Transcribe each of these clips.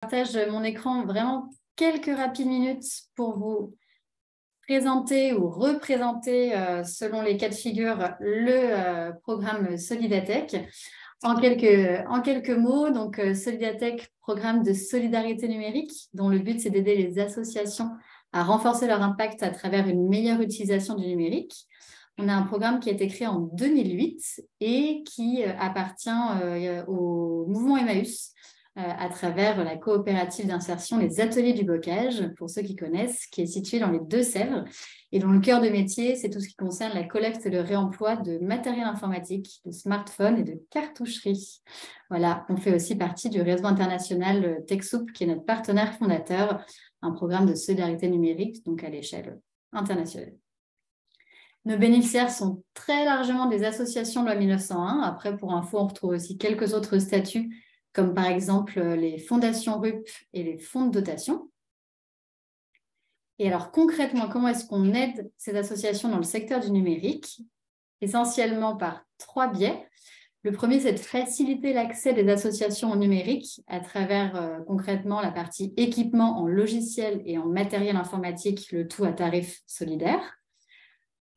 Partage mon écran vraiment quelques rapides minutes pour vous présenter ou représenter, selon les cas de figure, le programme Solidatech. En quelques mots, donc Solidatech, programme de solidarité numérique, dont le but c'est d'aider les associations à renforcer leur impact à travers une meilleure utilisation du numérique. On a un programme qui a été créé en 2008 et qui appartient au mouvement Emmaüs, à travers la coopérative d'insertion Les Ateliers du Bocage, pour ceux qui connaissent, qui est située dans les Deux-Sèvres et dont le cœur de métier, c'est tout ce qui concerne la collecte et le réemploi de matériel informatique, de smartphones et de cartoucheries. Voilà, on fait aussi partie du réseau international TechSoup, qui est notre partenaire fondateur, un programme de solidarité numérique, donc à l'échelle internationale. Nos bénéficiaires sont très largement des associations de loi 1901. Après, pour info, on retrouve aussi quelques autres statuts, comme par exemple les fondations RUP et les fonds de dotation. Et alors concrètement, comment est-ce qu'on aide ces associations dans le secteur du numérique? Essentiellement par 3 biais. Le premier, c'est de faciliter l'accès des associations au numérique à travers concrètement la partie équipement en logiciel et en matériel informatique, le tout à tarif solidaire.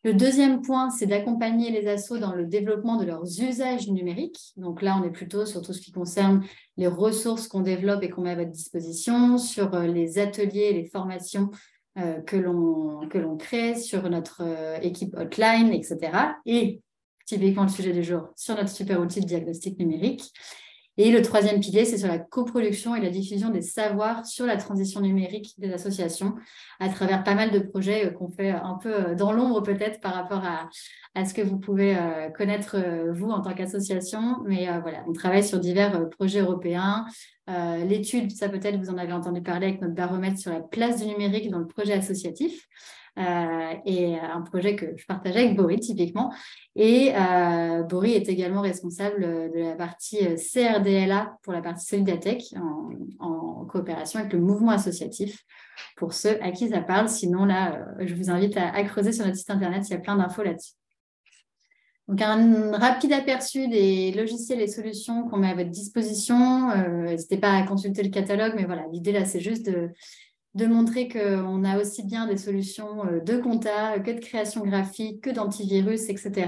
Le deuxième point, c'est d'accompagner les assos dans le développement de leurs usages numériques. Donc là, on est plutôt sur tout ce qui concerne les ressources qu'on développe et qu'on met à votre disposition, sur les ateliers et les formations que l'on crée, sur notre équipe hotline, etc. Et typiquement le sujet du jour, sur notre super outil de diagnostic numérique. Et le troisième pilier, c'est sur la coproduction et la diffusion des savoirs sur la transition numérique des associations à travers pas mal de projets qu'on fait un peu dans l'ombre peut-être par rapport à ce que vous pouvez connaître vous en tant qu'association. Mais voilà, on travaille sur divers projets européens. L'étude, ça peut-être vous en avez entendu parler avec notre baromètre sur la place du numérique dans le projet associatif. Et un projet que je partageais avec Boris typiquement. Et Boris est également responsable de la partie CRDLA pour la partie Solidatech en coopération avec le mouvement associatif pour ceux à qui ça parle. Sinon, là, je vous invite à creuser sur notre site internet, il y a plein d'infos là-dessus. Donc, un rapide aperçu des logiciels et solutions qu'on met à votre disposition. N'hésitez pas à consulter le catalogue, mais voilà, l'idée là, c'est juste de montrer qu'on a aussi bien des solutions de compta que de création graphique, que d'antivirus, etc.,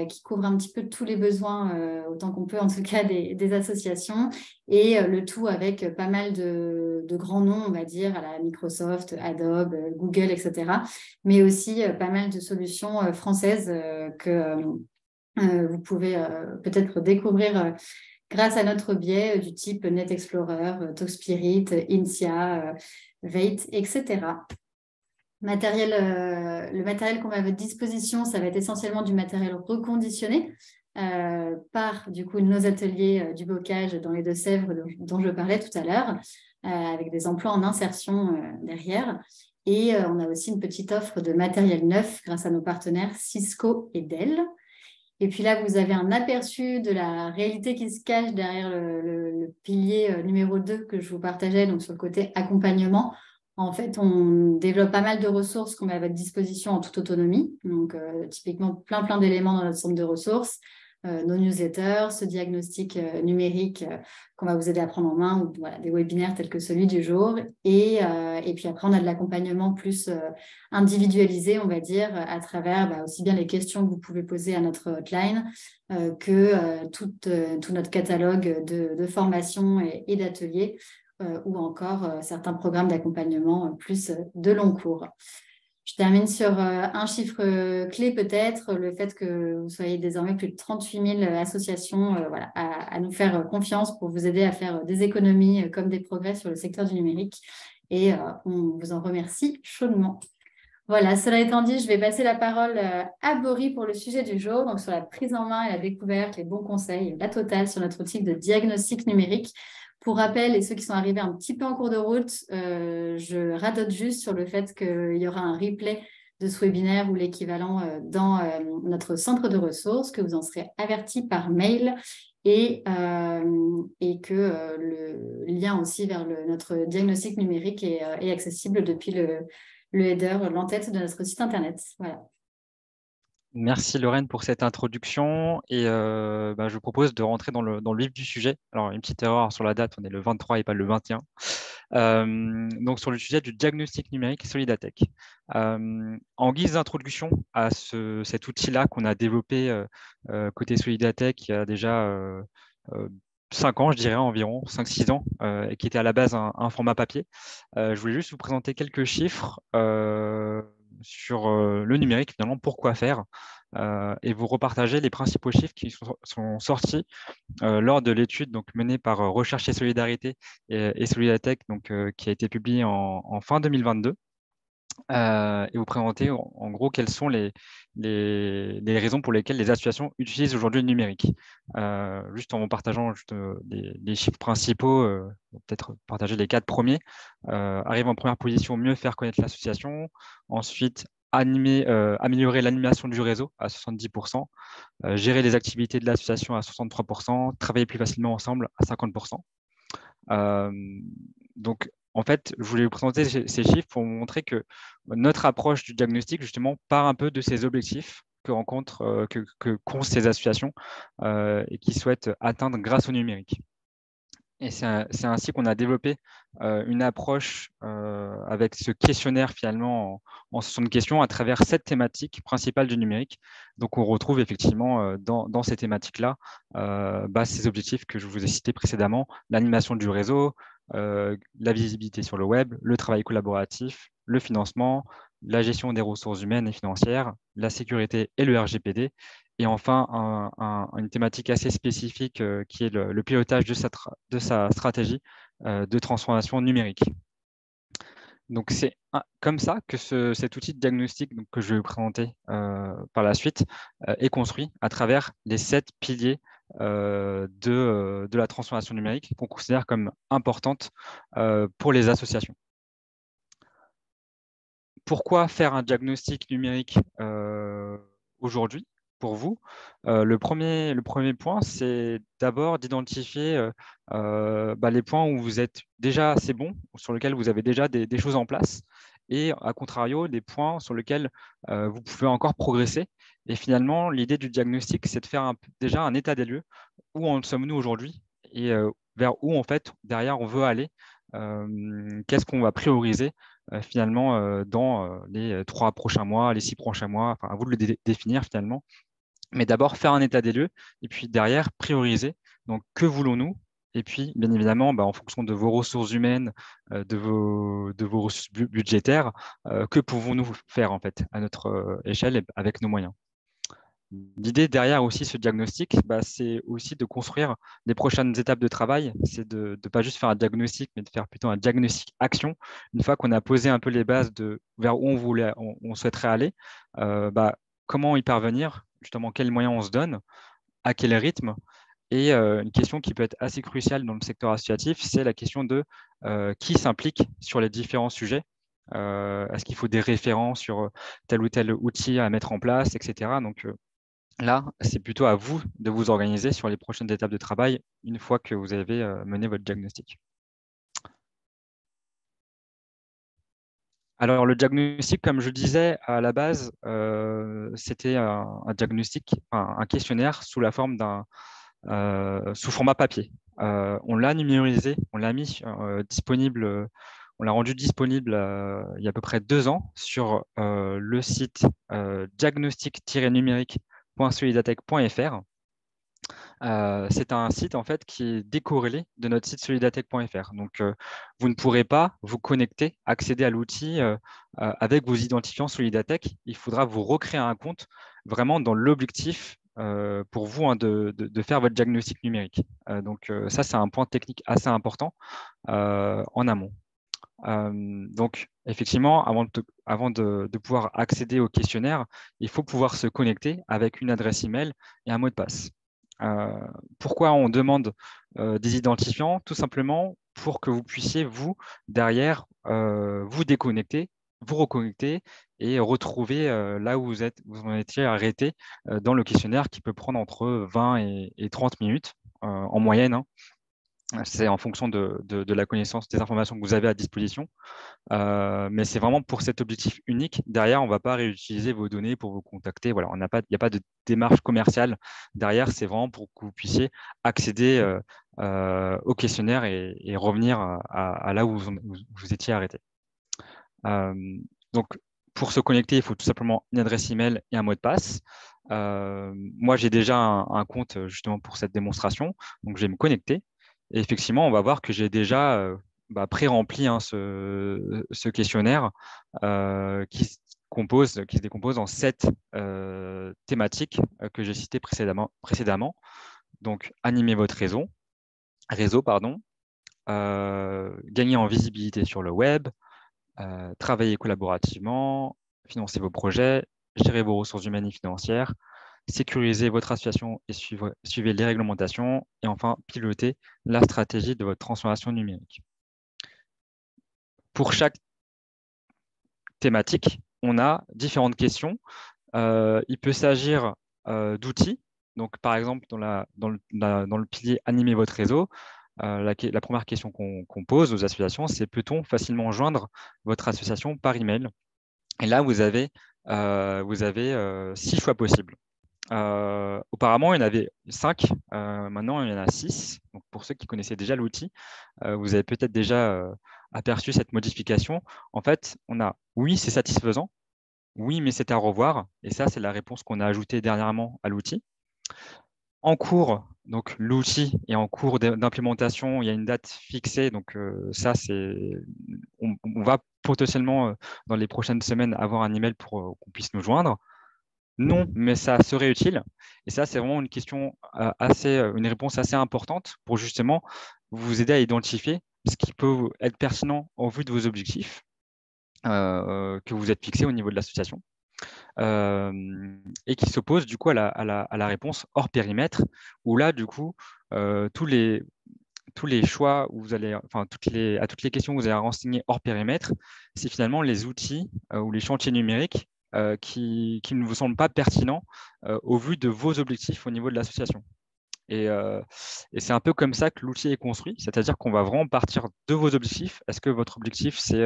qui couvrent un petit peu tous les besoins, autant qu'on peut en tout cas, des associations, et le tout avec pas mal de grands noms, on va dire, à la Microsoft, Adobe, Google, etc., mais aussi pas mal de solutions françaises que vous pouvez peut-être découvrir grâce à notre biais du type NetExplorer, TalkSpirit, INSIA, Veit, etc. Le matériel qu'on met à votre disposition, ça va être essentiellement du matériel reconditionné par du coup nos ateliers du bocage dans les Deux-Sèvres dont je parlais tout à l'heure, avec des emplois en insertion derrière. Et on a aussi une petite offre de matériel neuf grâce à nos partenaires Cisco et Dell. Et puis là, vous avez un aperçu de la réalité qui se cache derrière le pilier numéro 2 que je vous partageais, donc sur le côté accompagnement. En fait, on développe pas mal de ressources qu'on met à votre disposition en toute autonomie. Donc, typiquement, plein d'éléments dans notre centre de ressources. Nos newsletters, ce diagnostic numérique qu'on va vous aider à prendre en main, ou voilà, des webinaires tels que celui du jour. Et puis après, on a de l'accompagnement plus individualisé, on va dire, à travers aussi bien les questions que vous pouvez poser à notre hotline que tout notre catalogue de formations et d'ateliers ou encore certains programmes d'accompagnement plus de long cours. Je termine sur un chiffre clé peut-être, le fait que vous soyez désormais plus de 38 000 associations voilà, à nous faire confiance pour vous aider à faire des économies comme des progrès sur le secteur du numérique. Et on vous en remercie chaudement. Voilà, cela étant dit, je vais passer la parole à Boris pour le sujet du jour, donc sur la prise en main et la découverte, les bons conseils, la totale sur notre outil de diagnostic numérique. Pour rappel, et ceux qui sont arrivés un petit peu en cours de route, je radote juste sur le fait qu'il y aura un replay de ce webinaire ou l'équivalent dans notre centre de ressources, que vous en serez avertis par mail et que le lien aussi vers notre diagnostic numérique est accessible depuis le header, l'entête de notre site internet. Voilà. Merci Lorraine pour cette introduction et je vous propose de rentrer dans le vif du sujet. Alors, une petite erreur sur la date, on est le 23 et pas le 21. Donc, sur le sujet du diagnostic numérique Solidatech. En guise d'introduction à cet outil-là qu'on a développé côté Solidatech il y a déjà euh, 5 ans, je dirais environ, 5-6 ans, et qui était à la base un format papier. Je voulais juste vous présenter quelques chiffres sur le numérique, finalement, pourquoi faire, et vous repartager les principaux chiffres qui sont sortis lors de l'étude donc, menée par Recherche et Solidarité et Solidatech, donc, qui a été publiée en fin 2022. Et vous présenter en gros quelles sont les raisons pour lesquelles les associations utilisent aujourd'hui le numérique. Juste en vous partageant juste, les chiffres principaux, peut-être partager les 4 premiers. Arrive en première position, mieux faire connaître l'association. Ensuite, améliorer l'animation du réseau à 70%, gérer les activités de l'association à 63%, travailler plus facilement ensemble à 50%. Euh, donc, en fait, je voulais vous présenter ces chiffres pour vous montrer que notre approche du diagnostic, justement, part un peu de ces objectifs qu'ont ces associations et qui souhaitent atteindre grâce au numérique. Et c'est ainsi qu'on a développé une approche avec ce questionnaire finalement en 60 questions à travers 7 thématiques principales du numérique. Donc on retrouve effectivement dans ces thématiques-là ces objectifs que je vous ai cités précédemment, l'animation du réseau, la visibilité sur le web, le travail collaboratif, le financement, la gestion des ressources humaines et financières, la sécurité et le RGPD, et enfin, une thématique assez spécifique qui est le pilotage de sa stratégie de transformation numérique. Donc, c'est comme ça que cet outil de diagnostic que je vais vous présenter par la suite est construit à travers les 7 piliers de la transformation numérique qu'on considère comme importantes pour les associations. Pourquoi faire un diagnostic numérique aujourd'hui pour vous? Le premier point, c'est d'abord d'identifier les points où vous êtes déjà assez bon, sur lesquels vous avez déjà des choses en place, et à contrario, des points sur lesquels vous pouvez encore progresser. Et finalement, l'idée du diagnostic, c'est de faire déjà un état des lieux. Où en sommes-nous aujourd'hui et vers où, en fait, derrière, on veut aller? Qu'est-ce qu'on va prioriser finalement dans les 3 prochains mois, les 6 prochains mois, enfin, à vous de le définir finalement. Mais d'abord, faire un état des lieux et puis derrière, prioriser. Donc, que voulons-nous? Et puis, bien évidemment, en fonction de vos ressources humaines, de vos ressources budgétaires, que pouvons-nous faire en fait à notre échelle et avec nos moyens? L'idée derrière aussi ce diagnostic, c'est aussi de construire les prochaines étapes de travail. C'est de ne pas juste faire un diagnostic, mais de faire plutôt un diagnostic action. Une fois qu'on a posé un peu les bases de vers où on souhaiterait aller, comment y parvenir, justement quels moyens on se donne, à quel rythme. Et une question qui peut être assez cruciale dans le secteur associatif, c'est la question de qui s'implique sur les différents sujets. Est-ce qu'il faut des référents sur tel ou tel outil à mettre en place, etc. Donc, là, c'est plutôt à vous de vous organiser sur les prochaines étapes de travail une fois que vous avez mené votre diagnostic. Alors, le diagnostic, comme je disais à la base, c'était un diagnostic, un questionnaire sous la forme sous format papier. On l'a numérisé, on l'a mis disponible, on l'a rendu disponible il y a à peu près 2 ans sur le site diagnostic-numérique.solidatech.fr. C'est un site en fait qui est décorrélé de notre site solidatech.fr. Donc, vous ne pourrez pas vous connecter, accéder à l'outil avec vos identifiants Solidatech. Il faudra vous recréer un compte vraiment dans l'objectif pour vous de faire votre diagnostic numérique. Donc, ça, c'est un point technique assez important en amont. Donc, effectivement, avant de pouvoir accéder au questionnaire, il faut pouvoir se connecter avec une adresse email et un mot de passe. Euh, Pourquoi on demande des identifiants? Tout simplement pour que vous puissiez, vous, derrière, vous déconnecter, vous reconnecter et retrouver là où vous en étiez arrêté dans le questionnaire qui peut prendre entre 20 et 30 minutes en moyenne, hein. C'est en fonction de la connaissance des informations que vous avez à disposition. Mais c'est vraiment pour cet objectif unique. Derrière, on ne va pas réutiliser vos données pour vous contacter. Voilà, il n'y a pas de démarche commerciale. Derrière, c'est vraiment pour que vous puissiez accéder au questionnaire et revenir à là où vous étiez arrêté. Donc, pour se connecter, il faut tout simplement une adresse email et un mot de passe. Moi, j'ai déjà un compte justement pour cette démonstration. Donc, je vais me connecter. Et effectivement, on va voir que j'ai déjà pré-rempli ce questionnaire qui se décompose en 7 thématiques que j'ai citées précédemment. Donc, animer votre réseau, pardon, gagner en visibilité sur le web, travailler collaborativement, financer vos projets, gérer vos ressources humaines et financières, sécuriser votre association et suivre les réglementations, et enfin piloter la stratégie de votre transformation numérique. Pour chaque thématique, on a différentes questions. Il peut s'agir d'outils. Donc, par exemple, dans le pilier animer votre réseau, la première question qu'on pose aux associations, c'est peut-on facilement joindre votre association par email? Et là, vous avez 6 choix possibles. Auparavant, il y en avait 5. Maintenant, il y en a 6. Donc, pour ceux qui connaissaient déjà l'outil, vous avez peut-être déjà aperçu cette modification. En fait, on a oui, c'est satisfaisant. Oui, mais c'est à revoir. Et ça, c'est la réponse qu'on a ajoutée dernièrement à l'outil. En cours, donc l'outil est en cours d'implémentation. Il y a une date fixée. Donc, ça, on va potentiellement, dans les prochaines semaines, avoir un email pour qu'on puisse nous joindre. Non, mais ça serait utile. Et ça, c'est vraiment une réponse assez importante pour justement vous aider à identifier ce qui peut être pertinent au vu de vos objectifs que vous êtes fixés au niveau de l'association. Et qui s'oppose du coup à la réponse hors périmètre, où là, du coup, tous les choix où vous allez, enfin, à toutes les questions que vous allez renseigner hors périmètre, c'est finalement les outils ou les chantiers numériques qui ne vous semblent pas pertinents au vu de vos objectifs au niveau de l'association. Et c'est un peu comme ça que l'outil est construit, c'est-à-dire qu'on va vraiment partir de vos objectifs. Est-ce que votre objectif, c'est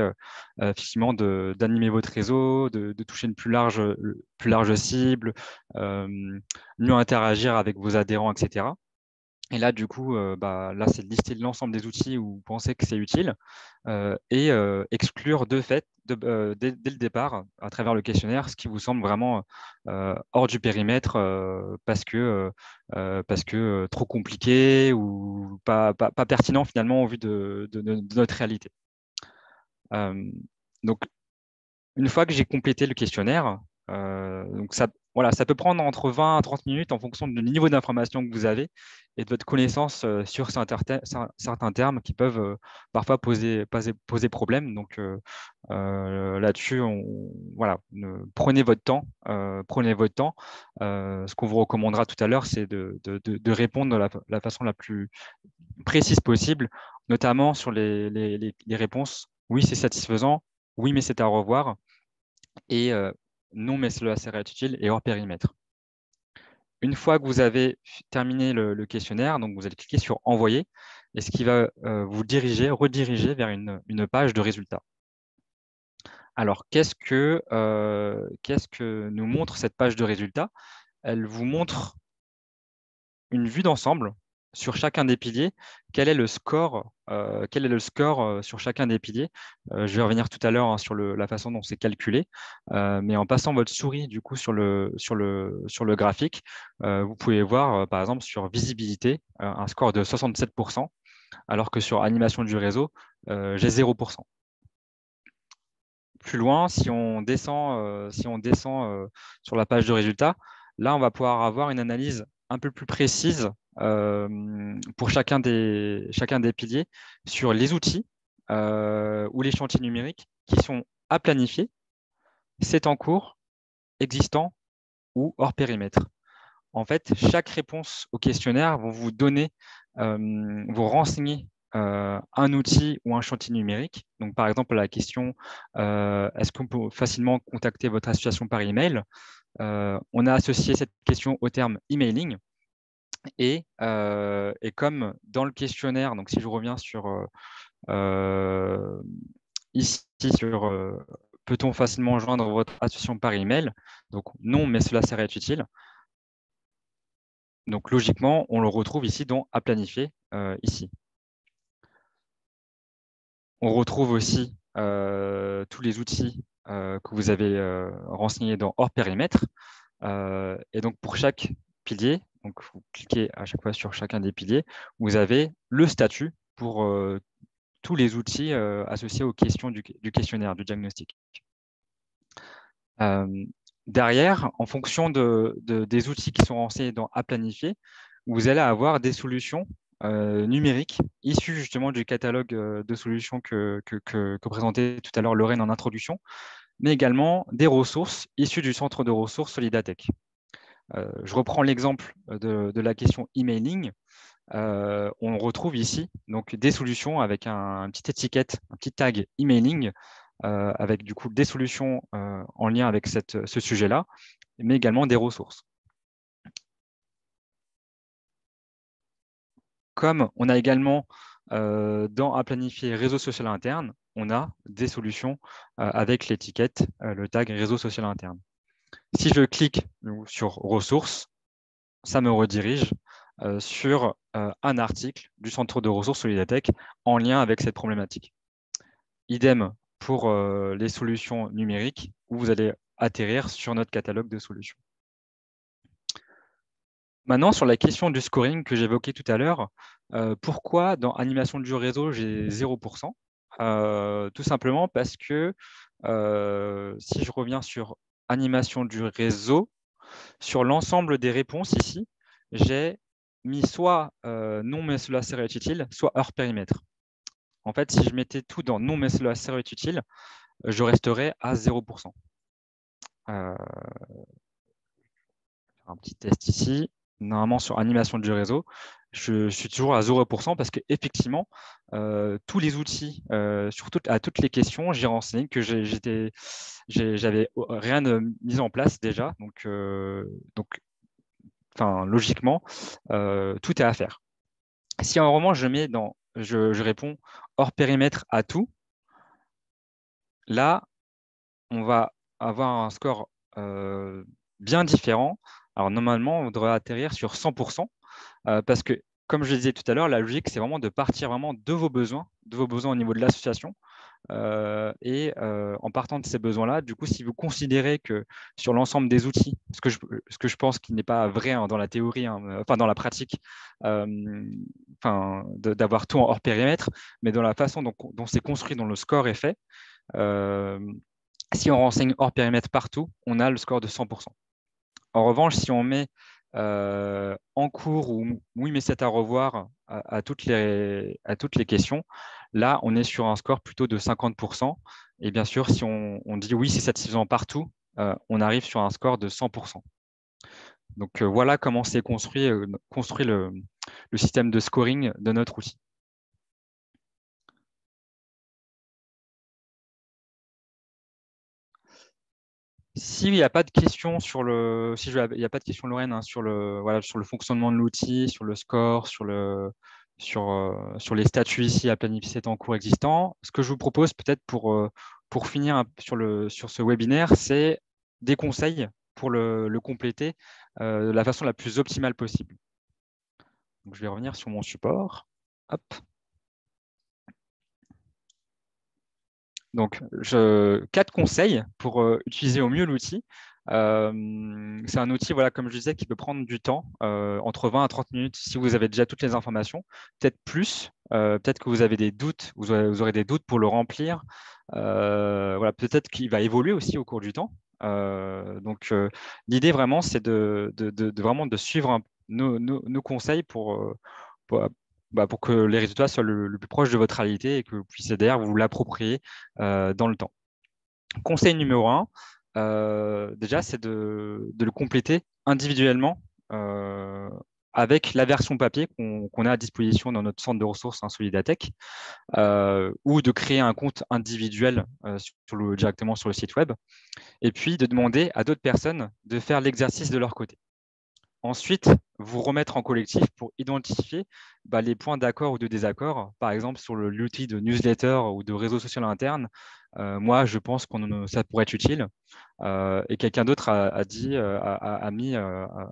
effectivement d'animer votre réseau, de toucher une plus large cible, mieux interagir avec vos adhérents, etc. Et là, du coup, là, c'est de lister l'ensemble des outils où vous pensez que c'est utile et exclure de fait, dès le départ, à travers le questionnaire, ce qui vous semble vraiment hors du périmètre parce que trop compliqué ou pas pertinent finalement au vu de notre réalité. Donc, une fois que j'ai complété le questionnaire, donc ça peut prendre entre 20 à 30 minutes en fonction du niveau d'information que vous avez et de votre connaissance sur certains termes qui peuvent parfois poser problème. Donc là-dessus, prenez votre temps. Prenez votre temps. Ce qu'on vous recommandera tout à l'heure, c'est de répondre de la façon la plus précise possible, notamment sur les réponses. Oui, c'est satisfaisant. Oui, mais c'est à revoir. Et non, mais cela serait utile et hors périmètre. Une fois que vous avez terminé le questionnaire, donc vous allez cliquer sur Envoyer, et ce qui va vous rediriger vers une page de résultats. Alors, qu'est-ce que nous montre cette page de résultats? Elle vous montre une vue d'ensemble sur chacun des piliers, quel est le score sur chacun des piliers. Je vais revenir tout à l'heure sur la façon dont c'est calculé, mais en passant votre souris du coup sur le graphique, vous pouvez voir par exemple sur visibilité un score de 67%, alors que sur animation du réseau, j'ai 0%. Plus loin, si on descend sur la page de résultats, là, on va pouvoir avoir une analyse un peu plus précise pour chacun des piliers sur les outils ou les chantiers numériques qui sont à planifier, c'est en cours, existant ou hors périmètre. En fait, chaque réponse au questionnaire va vous donner, vous renseigner un outil ou un chantier numérique. Donc, par exemple, la question est-ce qu'on peut facilement contacter votre association par email? On a associé cette question au terme emailing. Et comme dans le questionnaire, donc si je reviens ici sur peut-on facilement joindre votre association par email? Donc non, mais cela serait utile. Donc logiquement, on le retrouve ici dans à planifier, ici. On retrouve aussi tous les outils que vous avez renseignés dans hors périmètre. Et donc pour chaque pilier, donc vous cliquez à chaque fois sur chacun des piliers, vous avez le statut pour tous les outils associés aux questions du questionnaire, du diagnostic. Derrière, en fonction des outils qui sont renseignés dans à planifier, vous allez avoir des solutions numériques issues justement du catalogue de solutions que présentait tout à l'heure Lorraine en introduction, mais également des ressources issues du centre de ressources Solidatech. Je reprends l'exemple de la question emailing. On retrouve ici donc des solutions avec une petite étiquette, un petit tag emailing, avec du coup des solutions en lien avec ce sujet-là, mais également des ressources. Comme on a également dans à planifier réseau social interne, on a des solutions avec l'étiquette, le tag réseau social interne. Si je clique sur ressources, ça me redirige sur un article du centre de ressources Solidatech en lien avec cette problématique. Idem pour les solutions numériques où vous allez atterrir sur notre catalogue de solutions. Maintenant, sur la question du scoring que j'évoquais tout à l'heure, pourquoi dans animation du réseau, j'ai 0%? Tout simplement parce que si je reviens sur animation du réseau, sur l'ensemble des réponses ici, j'ai mis soit non mais cela serait utile, soit hors périmètre. En fait, si je mettais tout dans non mais cela serait utile, je resterais à 0%. Un petit test ici. Normalement, sur animation du réseau, je suis toujours à 0% parce qu'effectivement, tous les outils, à toutes les questions, j'ai renseigné que j'avais rien mis en place déjà. Donc logiquement, tout est à faire. Si en revanche, je réponds hors périmètre à tout, là, on va avoir un score bien différent. Alors normalement, on devrait atterrir sur 100%, parce que, comme je le disais tout à l'heure, la logique, c'est vraiment de partir vraiment de vos besoins au niveau de l'association. En partant de ces besoins-là, du coup, si vous considérez que sur l'ensemble des outils, ce que je pense qui n'est pas vrai dans la théorie, dans la pratique, d'avoir tout en hors périmètre, mais dans la façon dont c'est construit, dont le score est fait, si on renseigne hors périmètre partout, on a le score de 100%. En revanche, si on met en cours ou oui, mais c'est à revoir à toutes les questions, là, on est sur un score plutôt de 50%. Et bien sûr, si on dit oui, c'est satisfaisant partout, on arrive sur un score de 100%. Donc voilà comment s'est construit le système de scoring de notre outil. S'il n'y a pas de questions il n'y a pas de questions, Lorraine, sur le fonctionnement de l'outil, sur le score, sur les statuts ici à planifier cet en cours existant, ce que je vous propose peut-être pour finir sur ce webinaire, c'est des conseils pour le compléter de la façon la plus optimale possible. Donc, je vais revenir sur mon support. Hop. Donc, 4 conseils pour utiliser au mieux l'outil. C'est un outil, voilà, comme je disais, qui peut prendre du temps, entre 20 à 30 minutes si vous avez déjà toutes les informations, peut-être plus, peut-être que vous avez des doutes, vous aurez des doutes pour le remplir. Voilà, peut-être qu'il va évoluer aussi au cours du temps. L'idée vraiment, c'est vraiment de suivre nos conseils pour que les résultats soient le plus proche de votre réalité et que vous puissiez d'ailleurs vous l'approprier dans le temps. Conseil numéro 1, déjà, c'est de le compléter individuellement avec la version papier qu'on a à disposition dans notre centre de ressources Solidatech, ou de créer un compte individuel directement sur le site web, et puis de demander à d'autres personnes de faire l'exercice de leur côté. Ensuite, vous remettre en collectif pour identifier les points d'accord ou de désaccord. Par exemple, sur l'outil de newsletter ou de réseau social interne, moi, je pense que ça pourrait être utile. Et quelqu'un d'autre a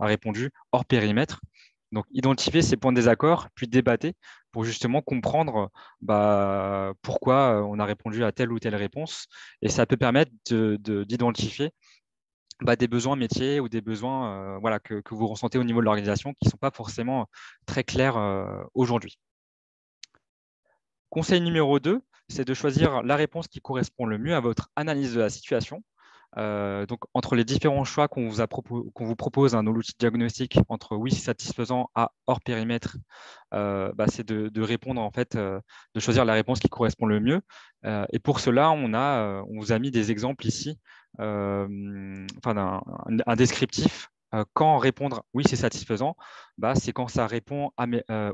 répondu hors périmètre. Donc, identifier ces points de désaccord, puis débattre pour justement comprendre pourquoi on a répondu à telle ou telle réponse. Et ça peut permettre d'identifier des besoins métiers ou des besoins que vous ressentez au niveau de l'organisation qui ne sont pas forcément très clairs aujourd'hui. Conseil numéro 2, c'est de choisir la réponse qui correspond le mieux à votre analyse de la situation. Donc, entre les différents choix qu'on vous propose dans l'outil de diagnostic, entre oui, c'est satisfaisant à hors périmètre, c'est de répondre en fait, de choisir la réponse qui correspond le mieux. Et pour cela, on vous a mis des exemples ici, un descriptif. Quand répondre oui, c'est satisfaisant, c'est quand ça répond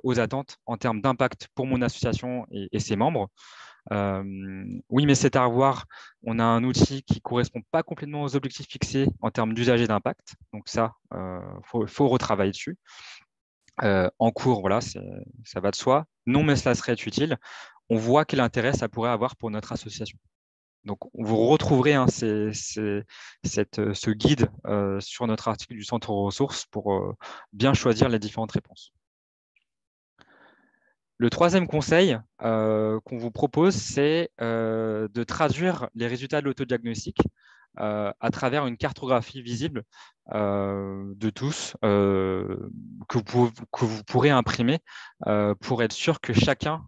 aux attentes en termes d'impact pour mon association et ses membres. Oui, mais c'est à revoir. On a un outil qui ne correspond pas complètement aux objectifs fixés en termes d'usage et d'impact. Donc ça, faut retravailler dessus. En cours, voilà, ça va de soi. Non, mais cela serait utile. On voit quel intérêt ça pourrait avoir pour notre association. Donc, vous retrouverez ce guide sur notre article du Centre aux ressources pour bien choisir les différentes réponses. Le troisième conseil qu'on vous propose, c'est de traduire les résultats de l'autodiagnostic à travers une cartographie visible de tous que vous pourrez imprimer pour être sûr que chacun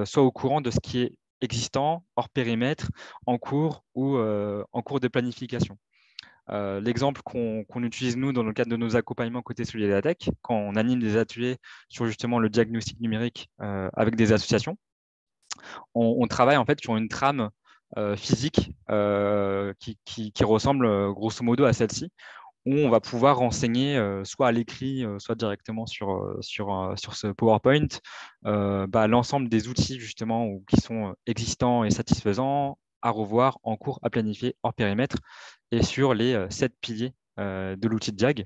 soit au courant de ce qui est existant, hors périmètre, en cours ou en cours de planification. L'exemple qu'on utilise nous dans le cadre de nos accompagnements côté Solidatech, quand on anime des ateliers sur justement le diagnostic numérique avec des associations, on travaille en fait sur une trame physique qui ressemble grosso modo à celle-ci, où on va pouvoir renseigner soit à l'écrit, soit directement sur ce PowerPoint, l'ensemble des outils justement qui sont existants et satisfaisants, à revoir, en cours, à planifier, hors périmètre, et sur les 7 piliers de l'outil de Diag.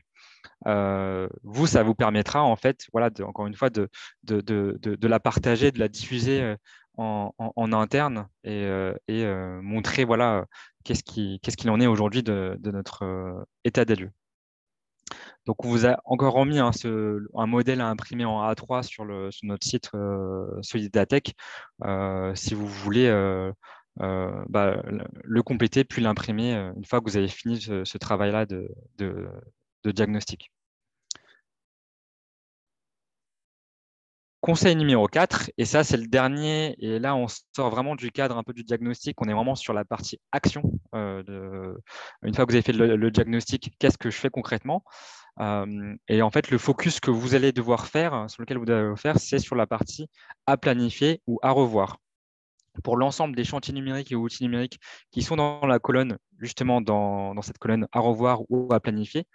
Ça vous permettra en fait, encore une fois, de la partager, de la diffuser en interne et montrer qu'est-ce qu'il en est aujourd'hui de notre état des lieux. Donc, on vous a encore remis un modèle à imprimer en A3 sur notre site Solidatech si vous voulez le compléter puis l'imprimer une fois que vous avez fini ce travail-là de diagnostic. Conseil numéro 4, et ça c'est le dernier, et là on sort vraiment du cadre un peu du diagnostic, on est vraiment sur la partie action. Une fois que vous avez fait le diagnostic, qu'est-ce que je fais concrètement ? Et en fait, le focus que vous allez devoir faire, sur lequel vous devez faire, c'est sur la partie à planifier ou à revoir. Pour l'ensemble des chantiers numériques et outils numériques qui sont dans la colonne, justement dans cette colonne à revoir ou à planifier,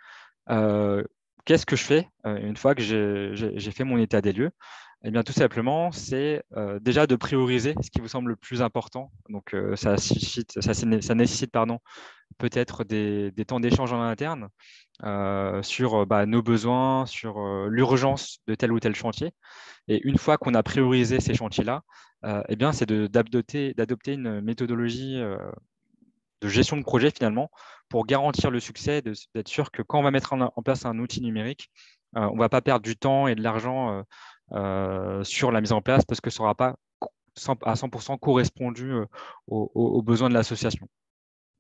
qu'est-ce que je fais une fois que j'ai fait mon état des lieux ? Eh bien, tout simplement, c'est déjà de prioriser ce qui vous semble le plus important. Donc, ça nécessite peut-être des temps d'échange en interne sur nos besoins, sur l'urgence de tel ou tel chantier. Et une fois qu'on a priorisé ces chantiers-là, eh bien, c'est d'adopter une méthodologie de gestion de projet finalement pour garantir le succès, d'être sûr que quand on va mettre en place un outil numérique, on ne va pas perdre du temps et de l'argent sur la mise en place parce que ça n'aura pas à 100% correspondu aux besoins de l'association.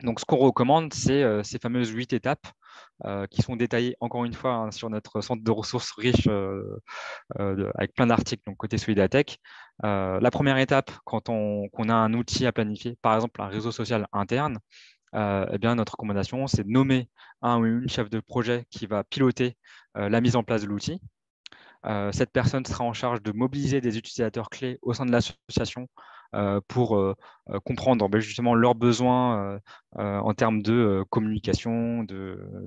Donc, ce qu'on recommande, c'est ces fameuses 8 étapes qui sont détaillées encore une fois sur notre centre de ressources riche avec plein d'articles, donc côté Solidatech. La première étape, quand on a un outil à planifier, par exemple un réseau social interne, eh bien, notre recommandation, c'est de nommer un ou une chef de projet qui va piloter la mise en place de l'outil. Cette personne sera en charge de mobiliser des utilisateurs clés au sein de l'association pour comprendre justement leurs besoins en termes de communication,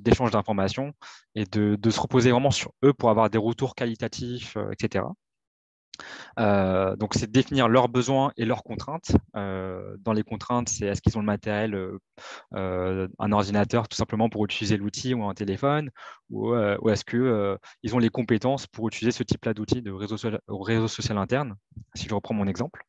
d'échange d'informations et de se reposer vraiment sur eux pour avoir des retours qualitatifs, etc. Donc, c'est définir leurs besoins et leurs contraintes. Dans les contraintes, c'est est-ce qu'ils ont le matériel, un ordinateur tout simplement pour utiliser l'outil ou un téléphone, ou est-ce qu'ils ont les compétences pour utiliser ce type-là d'outils de réseau social interne, si je reprends mon exemple.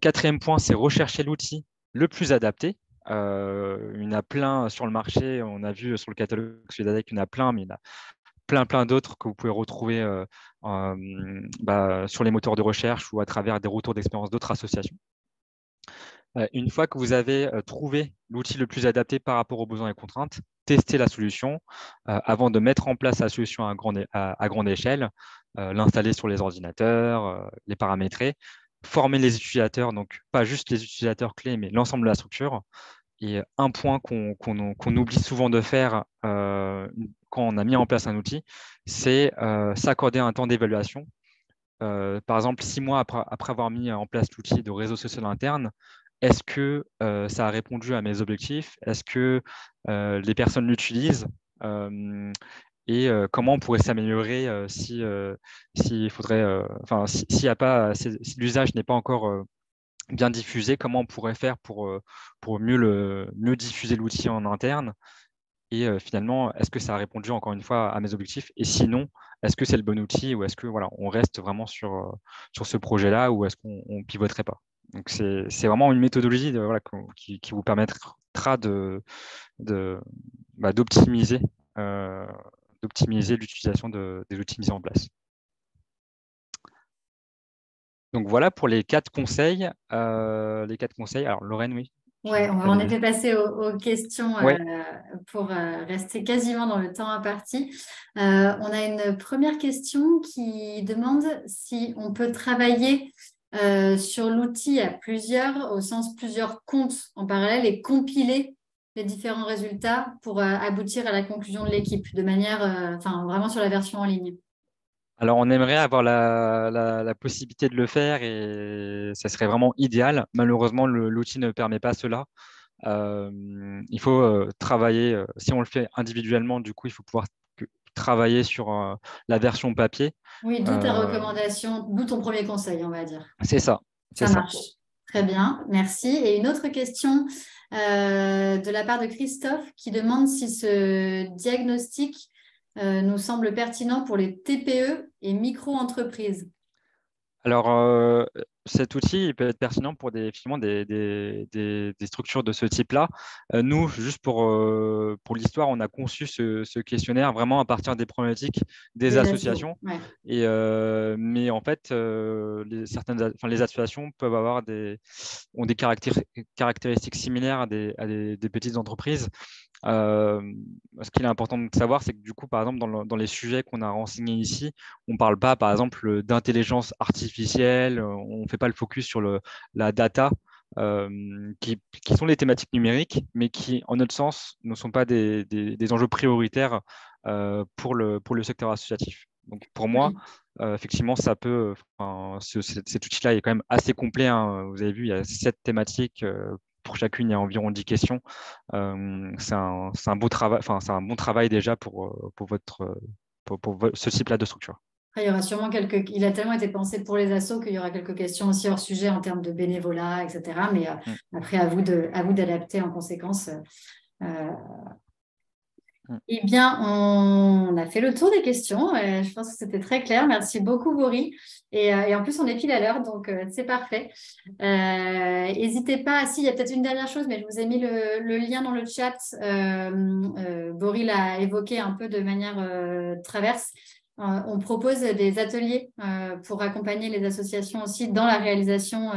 Quatrième point, c'est rechercher l'outil le plus adapté. Il y en a plein sur le marché. On a vu sur le catalogue Sodadec, il y en a plein, mais il y en a plein d'autres que vous pouvez retrouver sur les moteurs de recherche ou à travers des retours d'expérience d'autres associations. Une fois que vous avez trouvé l'outil le plus adapté par rapport aux besoins et contraintes, testez la solution avant de mettre en place la solution à grande échelle, l'installer sur les ordinateurs, les paramétrer, former les utilisateurs, donc pas juste les utilisateurs clés, mais l'ensemble de la structure. Et un point qu'on oublie souvent de faire quand on a mis en place un outil, c'est s'accorder un temps d'évaluation. Par exemple, 6 mois après avoir mis en place l'outil de réseau social interne, est-ce que ça a répondu à mes objectifs? Est-ce que les personnes l'utilisent? Et comment on pourrait s'améliorer s'il faudrait, s'il y a pas, si l'usage n'est pas encore bien diffusé, comment on pourrait faire pour mieux diffuser l'outil en interne? Et finalement, est-ce que ça a répondu encore une fois à mes objectifs? Et sinon, est-ce que c'est le bon outil ou est-ce que voilà, on reste vraiment sur ce projet-là ou est-ce qu'on ne pivoterait pas? Donc, c'est vraiment une méthodologie qui vous permettra d'optimiser d'optimiser l'utilisation des outils mis en place. Donc voilà pour les 4 conseils. Alors Lorraine, oui. Oui, on va en effet passer aux questions Ouais. pour rester quasiment dans le temps imparti. On a une première question qui demande si on peut travailler sur l'outil à plusieurs, au sens plusieurs comptes en parallèle et compiler les différents résultats pour aboutir à la conclusion de l'équipe de manière, vraiment sur la version en ligne. Alors, on aimerait avoir la possibilité de le faire et ça serait vraiment idéal. Malheureusement, l'outil ne permet pas cela. Il faut travailler, si on le fait individuellement, du coup, il faut pouvoir travailler sur la version papier. Oui, d'où ta recommandation, d'où ton premier conseil, on va dire. C'est ça. Ça marche. Très bien, merci. Et une autre question de la part de Christophe qui demande si ce diagnostic nous semble pertinent pour les TPE et micro-entreprises. Alors, cet outil il peut être pertinent pour effectivement des structures de ce type-là. Nous, juste pour l'histoire, on a conçu ce questionnaire vraiment à partir des problématiques des associations. Ouais. Mais en fait, les associations peuvent ont des caractéristiques similaires à des petites entreprises. Ce qu'il est important de savoir, c'est que du coup, par exemple, dans les sujets qu'on a renseignés ici, on ne parle pas, par exemple, d'intelligence artificielle, on ne fait pas le focus sur la data, qui sont les thématiques numériques, mais qui, en notre sens, ne sont pas des enjeux prioritaires pour le secteur associatif. Donc, pour moi, effectivement, cet outil-là est quand même assez complet, hein. Vous avez vu, il y a 7 thématiques. Pour chacune, il y a environ 10 questions. C'est un beau travail, c'est un bon travail déjà pour ce type-là de structure. Après, il y aura sûrement il a tellement été pensé pour les assos qu'il y aura quelques questions aussi hors sujet en termes de bénévolat, etc. Mais après, à vous d'adapter en conséquence. Eh bien, on a fait le tour des questions. Je pense que c'était très clair. Merci beaucoup, Boris. Et en plus, on est pile à l'heure, donc c'est parfait. N'hésitez pas, il y a peut-être une dernière chose, mais je vous ai mis le lien dans le chat. Boris l'a évoqué un peu de manière traverse. On propose des ateliers pour accompagner les associations aussi dans la réalisation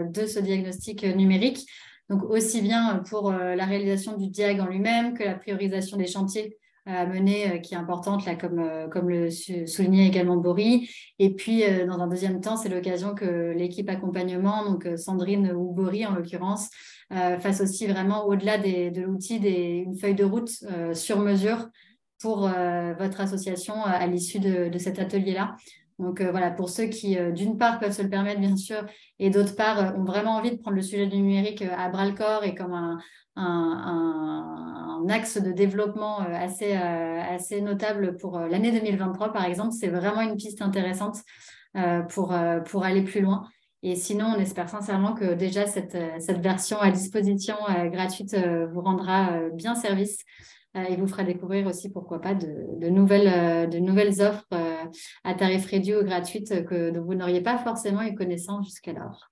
de ce diagnostic numérique. Donc, aussi bien pour la réalisation du diag en lui-même que la priorisation des chantiers à mener, qui est importante, là, comme le soulignait également Boris. Et puis, dans un deuxième temps, c'est l'occasion que l'équipe accompagnement, donc Sandrine ou Boris en l'occurrence, fasse aussi vraiment, au-delà de l'outil, une feuille de route sur mesure pour votre association à l'issue de cet atelier-là. Donc voilà, pour ceux qui, d'une part, peuvent se le permettre, bien sûr, et d'autre part, ont vraiment envie de prendre le sujet du numérique à bras-le-corps et comme un axe de développement assez notable pour l'année 2023, par exemple, c'est vraiment une piste intéressante pour aller plus loin. Et sinon, on espère sincèrement que déjà cette version à disposition gratuite vous rendra bien service et vous fera découvrir aussi, pourquoi pas, de nouvelles offres à tarif réduit ou gratuites dont vous n'auriez pas forcément eu connaissance jusqu'alors.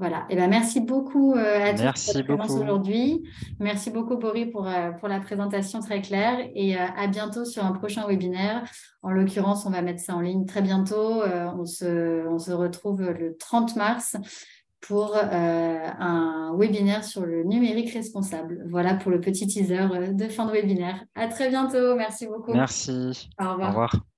Voilà. Et ben, merci beaucoup à tous pour Merci votre présence beaucoup. aujourd'hui. Merci beaucoup, Boris, pour la présentation très claire. Et à bientôt sur un prochain webinaire. En l'occurrence, on va mettre ça en ligne très bientôt. On se retrouve le 30 mars pour un webinaire sur le numérique responsable. Voilà pour le petit teaser de fin de webinaire. À très bientôt. Merci beaucoup. Merci. Au Au revoir. revoir.